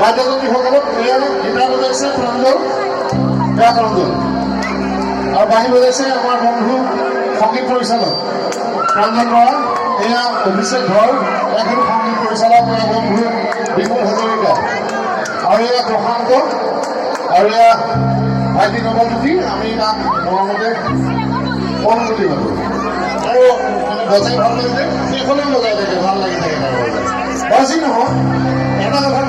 বাদ্যযন্ত্ৰীসকলক guitar বজাইছে প্ৰাঞ্জল প্ৰাঞ্জল আৰু বাঁহী বজাইছে আমাৰ বন্ধু সংগীত পৰিচালক প্ৰাঞ্জল বৰা, এয়া অভিষেক ধৰ, এখনো সংগীত পৰিচালক বন্ধু বিপুল হাজৰিকা, আৰু এয়া প্ৰশান্ত, আৰু এয়া ভাইটি নৱজ্যোতি। আমি তাক মৰমতে অনুমতি কৰোঁ আৰু বজাই ভাল লাগিছে, সেইখনেও বজাই থাকে, ভাল লাগি থাকে। বাজি নহওক এটা কথা